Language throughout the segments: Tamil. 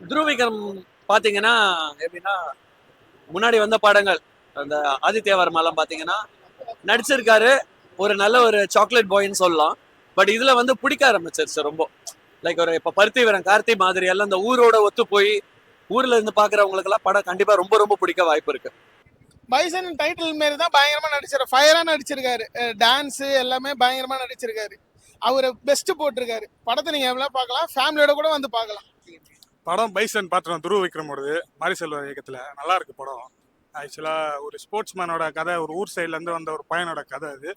துருவிக்ரம் பாத்தீங்கன்னா எப்படின்னா முன்னாடி வந்த படங்கள் அந்த ஆதித்ய வர்மாலாம் பாத்தீங்கன்னா நடிச்சிருக்காரு. ஒரு நல்ல ஒரு சாக்லேட் பாய்ன்னு சொல்லலாம். பட் இதுல வந்து பிடிக்க ஆரம்பிச்சிருச்சு ரொம்ப. லைக் ஒரு இப்ப பருத்தி வீரன் கார்த்தி மாதிரி எல்லாம் இந்த ஊரோட ஒத்து போய் ஊர்ல இருந்து பாக்குறவங்களுக்கு எல்லாம் படம் கண்டிப்பா ரொம்ப ரொம்ப பிடிக்க வாய்ப்பு இருக்கு. பைசன் டைட்டில் மாரி தான் பயங்கரமா நடிச்சிருக்காரு. ஃபயரா நடிச்சிருக்காரு. டான்ஸ் எல்லாமே பயங்கரமா நடிச்சிருக்காரு. அவரு பெஸ்ட் போட்டிருக்காரு. படத்தை நீங்க எவ்வளவு பார்க்கலாம், ஃபேமிலியோட கூட வந்து பார்க்கலாம். படம் பைசன் பார்த்துருவோம். துருவ விக்ரமோடது மாரி செல்வ இயக்கத்தில் நல்லா இருக்கு படம். ஆக்சுவலாக ஒரு ஸ்போர்ட்ஸ் மேனோட கதை, ஒரு ஊர் சைட்லேருந்து வந்த ஒரு பையனோட கதை அது.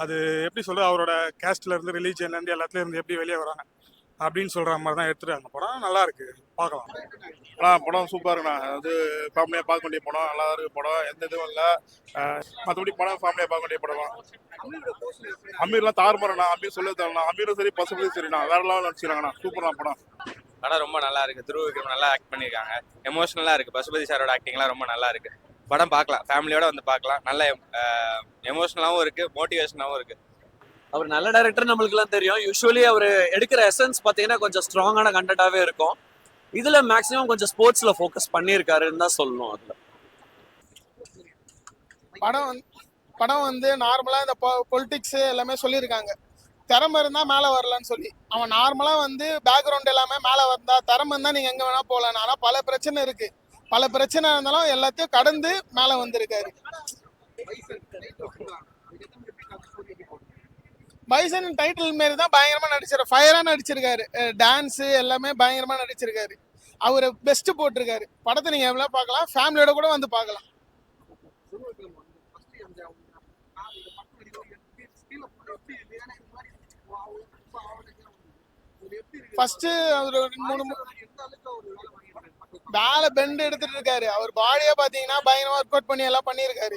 அது எப்படி சொல்றது, அவரோட கேஸ்ட்லேருந்து ரிலீஜன்லேருந்து எல்லாத்துலேருந்து எப்படி வெளியே வராங்க அப்படின்னு சொல்கிற மாதிரி தான் எடுத்துருக்காங்க. படம் நல்லா இருக்கு, பார்க்கலாம். படம் சூப்பராக இருக்குண்ணா. அது ஃபேமிலியாக பார்க்க வேண்டிய படம், நல்லா இருக்கு படம், எந்த இதுவும் இல்லை. மற்றபடி படம் ஃபேமிலியாக பார்க்க வேண்டிய படம் தான். அமீர்லாம் தாறுமாறண்ணா, அமீர் சொல்ல தரலாம். அமீரும் சரி பசுபதியும் சரிண்ணா, வேற லெவலில் நடிச்சிருக்காங்கண்ணா. சூப்பரான படம். படம் ரொம்ப நல்லா இருக்கு. துருவ விக்ரம் நல்லா ஆக்ட் பண்ணியிருக்காங்க. எமோஷனலா இருக்கு. பசுபதி சாரோட ஆக்டிங்லாம் ரொம்ப நல்லா இருக்கு. படம் பார்க்கலாம், ஃபேமிலியோட வந்து பார்க்கலாம். நல்ல எமோஷனலாகவும் இருக்கு, மோட்டிவேஷனாகவும் இருக்கு. அவர் நல்ல டைரக்டர் நம்மளுக்கு எல்லாம் தெரியும். யூஸ்வலி அவர் எடுக்கிற எசன்ஸ் பாத்தீங்கன்னா கொஞ்சம் ஸ்ட்ராங்கான கண்டென்ட்டாவே இருக்கும். இதுல மேக்ஸிமம் கொஞ்சம் ஸ்போர்ட்ஸ்ல ஃபோக்கஸ் பண்ணியிருக்காருன்னு தான் சொல்லணும். அதுல படம் வந்து நார்மலா இந்த பொலிட்டிக்ஸ் எல்லாமே சொல்லியிருக்காங்க. திறமை இருந்தா மேல வரலன்னு சொல்லி, அவன் நார்மலா வந்து பேக்ரவுண்ட் எல்லாமே மேல வந்தா திறமை இருந்தா நீங்க எங்க வேணா போகலாம். ஆனா பல பிரச்சனை இருக்கு. பல பிரச்சனை இருந்தாலும் எல்லாத்தையும் கடந்து மேல வந்திருக்காரு. பைசன் டைட்டில் மாரி தான் பயங்கரமா நடிச்சிருக்காரு. ஃபயரா நடிச்சிருக்காரு. டான்ஸ் எல்லாமே பயங்கரமா நடிச்சிருக்காரு. அவரு பெஸ்ட் போட்டிருக்காரு. படத்தை நீங்க எவ்வளவு பார்க்கலாம், ஃபேமிலியோட கூட வந்து பார்க்கலாம். ஃபர்ஸ்ட் அவர் வேலை பெண்ட் எடுத்துட்டு இருக்காரு. அவர் பாடியா பாத்தீங்கன்னா பயங்கரமா ஒர்க் அவுட் பண்ணி எல்லாம் பண்ணியிருக்காரு.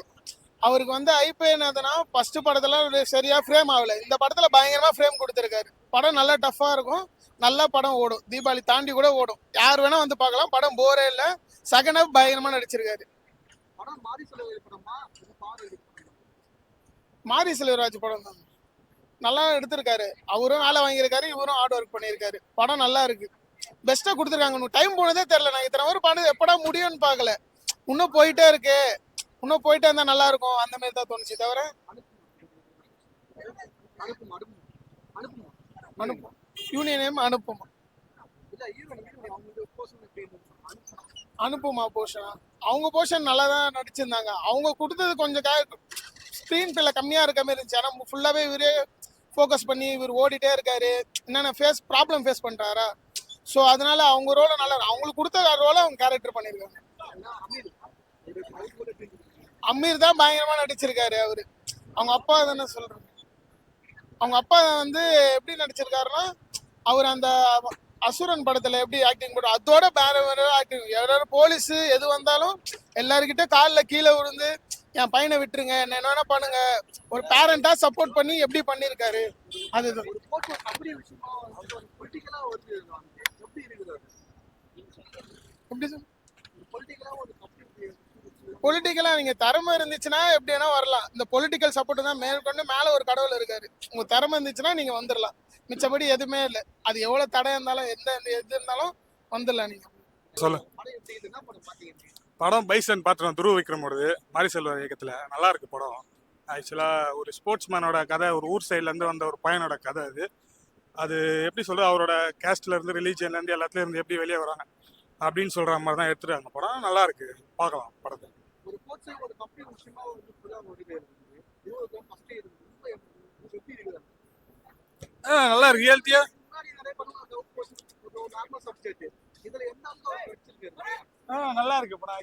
அவருக்கு வந்து ஐபி என்னதுன்னா ஃபர்ஸ்ட் படத்துல சரியா ஃப்ரேம் ஆகல. இந்த படத்துல பயங்கரமா ஃப்ரேம் கொடுத்துருக்காரு. படம் நல்லா டஃபா இருக்கும். நல்ல படம் ஓடும். தீபாவளி தாண்டி கூட ஓடும். யார் வேணா வந்து பார்க்கலாம். படம் போரே இல்ல. செகண்ட் ஹாஃப் பயங்கரமா நடிச்சிருக்காரு. மாரி செல்வராஜ் படம் தான் நல்லா எடுத்திருக்காரு. அவரும் வேலை வாங்கியிருக்காரு, இவரும் ஹார்ட் ஒர்க் பண்ணியிருக்காரு. படம் நல்லா இருக்கு. பெஸ்டா கொடுத்துருக்காங்க. டைம் போனதே தெரியல. நான் இத்தனை வரும் படம் எப்படா முடியும்னு பார்க்கல. இன்னும் போயிட்டே இருக்கு. இன்னும் போயிட்டே இருந்தா நல்லா இருக்கும் அந்த மாதிரி தான் தோணுச்சு. தவிர அனுப்பும் யூனியன் அனுப்புமா அனுப்புமா போர்ஷனா அவங்க போர்ஷன் நல்லா தான் நடிச்சிருந்தாங்க. அவங்க கொடுத்தது கொஞ்சம் ஸ்க்ரீன் பிளே கம்மியா இருக்க மாதிரி இருந்துச்சு. ஆனா ஃபுல்லாவே இவரே ஃபோக்கஸ் பண்ணி இவர் ஓடிட்டே இருக்காரு. என்னென்ன ப்ராப்ளம் ஃபேஸ் பண்றாரா, ஸோ அதனால அவங்க ரோலை நல்லா அவங்களுக்கு கொடுத்த ரோலை அவங்க கேரக்டர் பண்ணியிருக்காங்க. அமீர் தான் பயங்கரமா நடிச்சிருக்காரு. அவரு அவங்க அப்பா தானே சொல்றாங்க. அவங்க அப்பா வந்து எப்படி நடிச்சிருக்காருன்னா, அவர் அந்த அசுரன் படத்துல எப்படி ஆக்டிங் போட அதோட வேற ஆக்டிங். யாராவது போலீஸ் எது வந்தாலும் எல்லாருக்கிட்ட காலில் கீழே விழுந்து என் பையனை விட்டுருங்க, என்ன வேணா பண்ணுங்க, ஒரு பேரண்டா சப்போர்ட் பண்ணி எப்படி பண்ணிருக்காரு. அதுதான் பொலிட்டிக்கலா நீங்க திறமை இருந்துச்சுன்னா எப்படி வேணா வரலாம். இந்த பொலிட்டிக்கல் சப்போர்ட் தான் மேற்கொண்டு மேல ஒரு கடவுள் இருக்காரு. உங்க திறமை இருந்துச்சுன்னா நீங்க வந்துடலாம். மிச்சபடி எதுவுமே இல்லை. அது எவ்வளவு தடை இருந்தாலும் எது இருந்தாலும் வந்துடலாம். நீங்க சொல்லு. படம் பைசன் பார்த்துருவோம். துருவ விக்ரமோடது மாரி செல்வ இயக்கத்தில் நல்லா இருக்கு படம். ஆக்சுவலாக ஒரு ஸ்போர்ட்ஸ் மேனோட கதை, ஒரு ஊர் சைட்லேருந்து வந்த ஒரு பையனோட கதை அது. அது எப்படி சொல்றது, அவரோட கேஸ்ட்லேருந்து ரிலீஜன்லேருந்து எல்லாத்துலேருந்து எப்படி வெளியே வராங்க அப்படின்னு சொல்கிற மாதிரி தான் எடுத்துருக்காங்க. படம் நல்லா இருக்கு, பார்க்கலாம் படத்தை. நல்லா இருக்கு, ரியாலிட்டியா நல்லா இருக்கு படம்.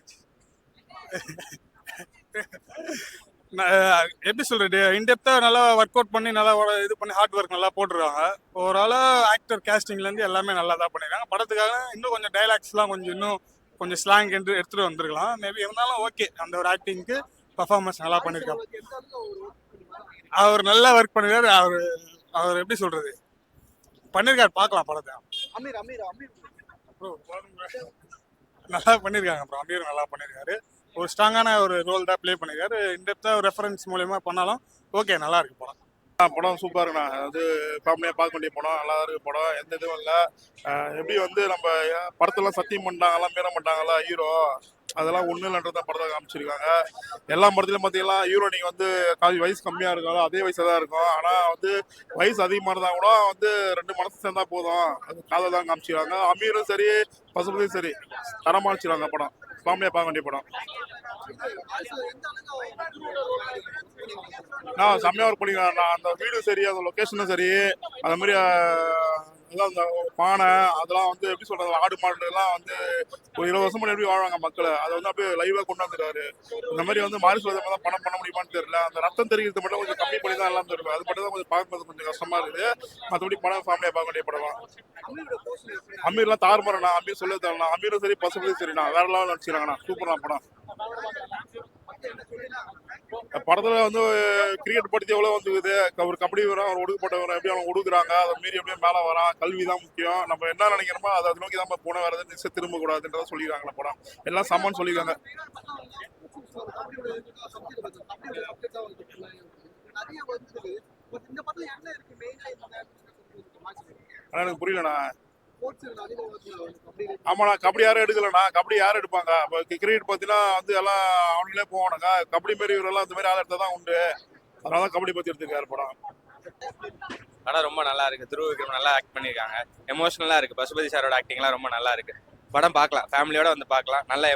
எப்படி சொல்றது, இன்டெப்தா நல்லா ஒர்க் அவுட் பண்ணி நல்லா இது பண்ணி ஹார்ட் ஒர்க் நல்லா போட்டுருக்காங்க. ஓவராலா ஆக்டர் கேஸ்டிங்ல இருந்து எல்லாமே நல்லா தான் பண்ணிருக்காங்க. படத்துக்காக இன்னும் கொஞ்சம் டைலாக்ஸ்லாம் கொஞ்சம் ஸ்லாங் என்று எடுத்துட்டு வந்திருக்கலாம். மேபி இருந்தாலும் ஓகே. அந்த ஒரு ஆக்டிங்க்கு பர்ஃபார்மன்ஸ் நல்லா பண்ணிருக்காங்க. அவர் நல்லா ஒர்க் பண்ணிருக்காரு. அவர் எப்படி சொல்றது பண்ணிருக்காரு, பார்க்கலாம் படத்தை. நல்லா பண்ணிருக்காங்க. அப்புறம் அமீர் நல்லா பண்ணிருக்காரு. ஒரு ஸ்ட்ராங்கான ஒரு ரோல் தான் ப்ளே பண்ணிருக்காரு. இன்டெப்தா ஒரு ரெஃபரன்ஸ் மூலயமா பண்ணாலும் ஓகே, நல்லா இருக்கு படம். படம் சூப்பராக இருக்குண்ணா. அது ஃபேமிலியாக பார்க்க வேண்டிய படம். நல்லா இருக்கு படம். எந்த இதுவும் இல்லை. எப்படி வந்து நம்ம படத்தெல்லாம் சத்தியம் பண்ணிட்டாங்களா, மீற மாட்டாங்களா ஹீரோ, அதெல்லாம் ஒன்றும் இல்லைன்றத படத்தை காமிச்சிருக்காங்க. எல்லா படத்துலையும் பார்த்தீங்கன்னா ஹீரோனிக்கு வந்து வயசு கம்மியாக இருக்கும், அதே வயசு தான் இருக்கும். ஆனால் வந்து வயசு அதிகமாக இருந்தால் கூட வந்து ரெண்டு மனசு சேர்ந்தா போதும், அது காதை தான் காமிச்சிருக்காங்க. அமீரும் சரி, பசுபதியும் சரி, தரமாக வச்சிருக்காங்க படம். ஃபேமிலியாக பார்க்க வேண்டிய படம். நான் செம்மையாக ஒர்க் பண்ணிக்கிறேன். நான் அந்த வீடும் சரி, அந்த லொக்கேஷனும் சரி, அந்த மாதிரி அதான் அந்த பானை அதெல்லாம் வந்து எப்படி சொல்றது, ஆடு மாடு எல்லாம் வந்து ஒரு 20 வருஷம் முன்னாடி எப்படி வாழ்வாங்க மக்கள், அதை வந்து அப்படியே லைவா கொண்டு வந்துருக்காரு. இந்த மாதிரி வந்து மாரிஸ் தான் பணம் பண்ண முடியுமான்னு தெரியல. அந்த ரத்தம் தெரிகிறது மட்டும் கொஞ்சம் கம்மி பண்ணி தான் எல்லாம் தருவேன். அது மட்டும் தான் கொஞ்சம் பார்க்கும்போது கொஞ்சம் கஷ்டமா இருக்குது. மற்றபடி படம் ஃபேமிலியாக பார்க்க வேண்டிய படம். அமீர்லாம் தாறுமாறண்ணா. அமீர் சொல்ல தரலாம். அமீரும் சரி, பசுபதியும் சரிண்ணா, வேற லெவலில் நடிச்சிருக்காங்கண்ணா. சூப்பரான படம். படத்துல வந்து கிரிக்கெட் படித்து எவ்வளோ வந்துக்குது, ஒரு கபடி வரும், அவர் ஒடுக்கப்பட்ட வரும், எப்படி அவங்க ஒடுக்குறாங்க, அதை மீறி எப்படியும் மேலே வரான். கல்வி தான் முக்கியம். நம்ம என்ன நினைக்கிறோமோ அதை நோக்கி தான் போன வரது, நிச்சயம் திரும்ப கூடாதுன்றதை சொல்லிடுறாங்களா படம். எல்லாம் சமன்னு சொல்லியிருக்காங்க. ஆனால் எனக்கு புரியலண்ணா. ஆமாண்ணா, கபடி யாரும் எடுக்கலண்ணா. கபடி யாரும் எடுப்பாங்க? இப்போ கிரிக்கெட் பார்த்தீங்கன்னா வந்து எல்லாம் அவங்களே போவானுங்க. கபடி மாரி இவரெல்லாம் இந்த மாதிரி ஆள் எடுத்தால் தான் உண்டு. அதனால தான் கபடி பற்றி எடுத்துருக்காரு படம். படம் ரொம்ப நல்லா இருக்கு. துருவ விக்ரம் நல்லா ஆக்ட் பண்ணியிருக்காங்க. எமோஷனலா இருக்கு. பசுபதி சாரோட ஆக்டிங்லாம் ரொம்ப நல்லா இருக்கு. படம் பார்க்கலாம், ஃபேமிலியோட வந்து பார்க்கலாம். நல்ல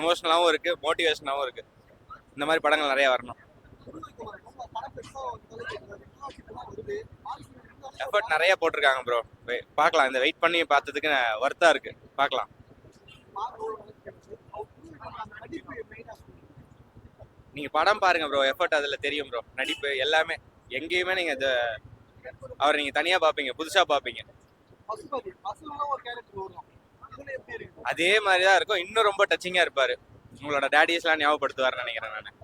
எமோஷனலாகவும் இருக்கு, மோட்டிவேஷனாகவும் இருக்கு. இந்த மாதிரி படங்கள் நிறைய வரணும். எஃபர்ட் நிறைய போட்டிருக்காங்க ப்ரோ. பார்க்கலாம், இந்த வெயிட் பண்ணி பார்த்ததுக்கு வர்த்தா இருக்கு. பார்க்கலாம். நீங்க படம் பாருங்க ப்ரோ, எஃபர்ட் அதுல தெரியும் ப்ரோ. நடிப்பு எல்லாமே எங்கேயுமே நீங்க அவரை நீங்க தனியா பாப்பீங்க, புதுசா பாப்பீங்க. அதே மாதிரிதான் இருக்கும். இன்னும் ரொம்ப டச்சிங்கா இருப்பாரு. உங்களோட டேடிஸ் எல்லாம் ஞாபகப்படுத்துவாருன்னு நினைக்கிறேன் நான்.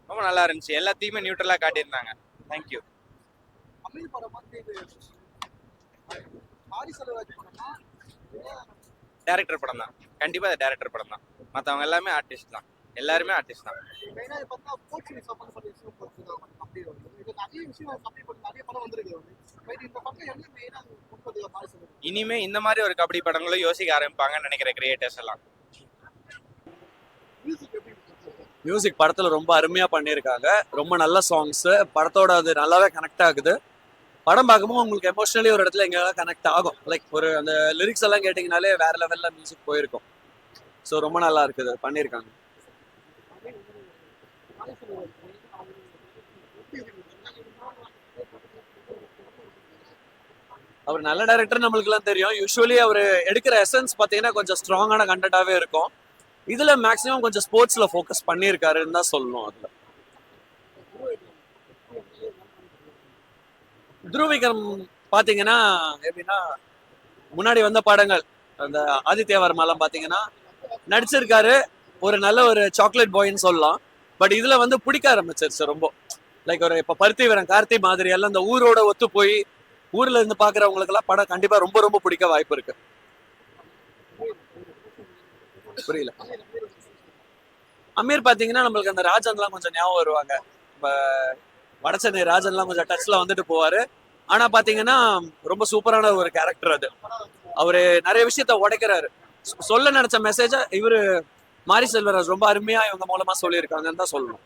ரொம்ப நல்லா இருந்துச்சு. எல்லாத்தையுமே நியூட்ரலா காட்டியிருந்தாங்க. தேங்க்யூ. டைரக்டர் படம் தான். கண்டிப்பா அது டைரக்டர் படம் தான். மற்றவங்க எல்லாமே ஆர்டிஸ்ட் தான். எல்லாருமே ஆர்டிஸ்ட் தான். இனிமே இந்த மாதிரி ஒரு கபடி படங்களும் யோசிக்க ஆரம்பிப்பாங்கன்னு நினைக்கிற கிரியேட்டர்ஸ் எல்லாம். மியூசிக் படத்துல ரொம்ப அருமையா பண்ணியிருக்காங்க. ரொம்ப நல்ல சாங்ஸ். படத்தோட அது நல்லாவே கனெக்ட் ஆகுது. படம் பார்க்கும்போது உங்களுக்கு எமோஷனலி ஒரு இடத்துல எங்கேயாவது கனெக்ட் ஆகும். லைக் ஒரு அந்த லிரிக்ஸ் எல்லாம் கேட்டிங்கனாலே வேற லெவல்ல மியூசிக் போயிருக்கும். ஸோ ரொம்ப நல்லா இருக்குது பண்ணியிருக்காங்க. அவர் நல்ல டைரக்டர் நம்மளுக்கு எல்லாம் தெரியும். யூஸ்வலி அவர் எடுக்கிற எசன்ஸ் பார்த்தீங்கன்னா கொஞ்சம் ஸ்ட்ராங்கான கண்டென்ட்டாவே இருக்கும். இதுல மேக்ஸிமம் கொஞ்சம் ஸ்போர்ட்ஸ்ல ஃபோக்கஸ் பண்ணியிருக்காருன்னு தான் சொல்லணும். அதுல துருவிக்ரம் பாத்தீங்கன்னா எப்படின்னா, முன்னாடி வந்த படங்கள் அந்த ஆதித்ய வர்மாலாம் பாத்தீங்கன்னா நடிச்சிருக்காரு. ஒரு நல்ல ஒரு சாக்லேட் பாய்ன்னு சொல்லலாம். பட் இதுல வந்து பிடிக்க ஆரம்பிச்சிருச்சு ரொம்ப. லைக் ஒரு இப்ப பருத்தி வீரன் கார்த்தி மாதிரி எல்லாம் இந்த ஊரோட ஒத்து போய் ஊர்ல இருந்து பாக்குறவங்களுக்கு எல்லாம் படம் கண்டிப்பா ரொம்ப ரொம்ப பிடிக்க வாய்ப்பு இருக்கு. புரியல. அமீர் பாத்தீங்கன்னா நம்மளுக்கு அந்த ராஜன்லாம் கொஞ்சம் ஞாபகம் வருவாங்க. இப்ப வடச்சென்னை ராஜன்லாம் கொஞ்சம் டச்ல வந்துட்டு போவாரு. ஆனா பாத்தீங்கன்னா ரொம்ப சூப்பரான ஒரு கேரக்டர் அது. அவரு நிறைய விஷயத்த உடைக்கிறாரு. சொல்ல நினைச்ச மெசேஜ இவரு மாரி செல்வராஜ் ரொம்ப அருமையா இவங்க மூலமா சொல்லியிருக்காங்கன்னு தான் சொல்லணும்.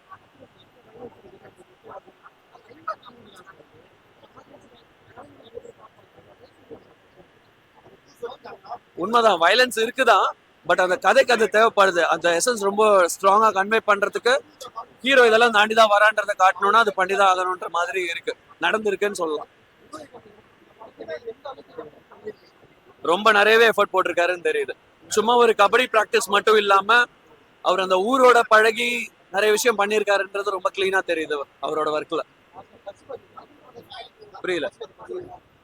உண்மைதான், வயலன்ஸ் இருக்குதான். பட் அந்த கதைக்கு அது தேவைப்படுது. அந்த எசன்ஸ் ரொம்ப ஸ்ட்ராங்கா கன்வே பண்றதுக்கு ஹீரோ இதெல்லாம் தாண்டிதான் வரான்றதை காட்டணும்னா அது பண்ணிதான் ஆகணும்ன்ற மாதிரி இருக்கு. நடந்திருக்குன்னு சொல்லலாம். ரொம்ப நிறையவே எஃபர்ட் போட்டிருக்காருன்னு தெரியுது. சும்மா ஒரு கபடி பிராக்டிஸ் மட்டும் இல்லாம அவர் அந்த ஊரோட பழகி நிறைய விஷயம் பண்ணியிருக்காருன்றது ரொம்ப கிளீனா தெரியுது அவரோட ஒர்க்ல. புரியல.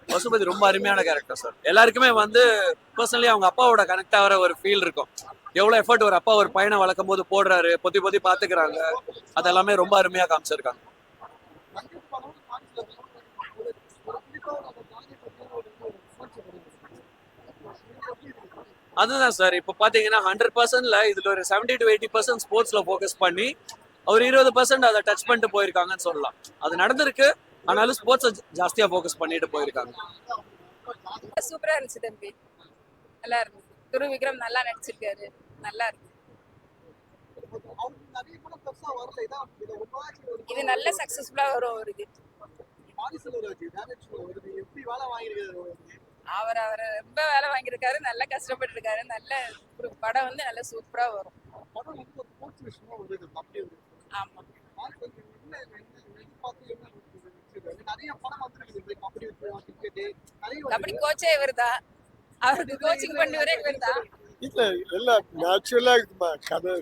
பசுபதி ரொம்ப அருமையான கேரக்டர் சார். எல்லாருக்குமே வந்து பர்சனலி அவங்க அப்பாவோட கனெக்ட் ஆகிற ஒரு ஃபீல் இருக்கும். எவ்வளவு எஃபர்ட் ஒரு அப்பா ஒரு பையனை வளர்க்கும் போது போடுறாரு, பொத்தி பொத்தி பாத்துக்கிறாங்க. அதெல்லாமே ரொம்ப அருமையா காமிச்சிருக்காங்க. அதுதான் சார். இப்ப பாத்தீங்கன்னா 100%ல இதுல ஒரு 70 to 80% ஸ்போர்ட்ஸ்ல ஃபோக்கஸ் பண்ணி அவர் 20% அதை டச் பண்ணிட்டு போயிருக்காங்கன்னு சொல்லலாம். அது நடந்திருக்கு, ஆனாலும் ஸ்போர்ட்ஸை ஜாஸ்தியா ஃபோக்கஸ் பண்ணிட்டு போயிருக்காங்க. சூப்பரா இருந்துச்சு தம்பி, நல்லா இருந்துச்சு. துரு விக்ரம் நல்லா நடிச்சிருக்காரு, நல்லா இருக்கு. இது நல்ல சக்சஸ்ஃபுல்லா வரும் ஒரு இது. அவர் ரொம்ப வேலை வாங்கியிருக்காரு, நல்லா கஷ்டப்பட்டு இருக்காரு. நல்ல ஒரு படம் வந்து நல்ல சூப்பரா வரும். ஆமா, கபடி கோச்சே இவர் தான், அவருக்கு கோச்சிங் பண்ணவரே இவர் தான். இல்ல எல்லாம் நேச்சுரலா இருக்குமா, கதை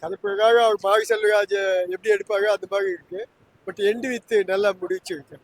கதை பிரகாரம் அவர் பாகி செல்வராஜ் எப்படி எடுப்பாங்க அந்த மாதிரி இருக்கு. பட் எண்டு வித்து நல்லா முடிச்சிருக்கு.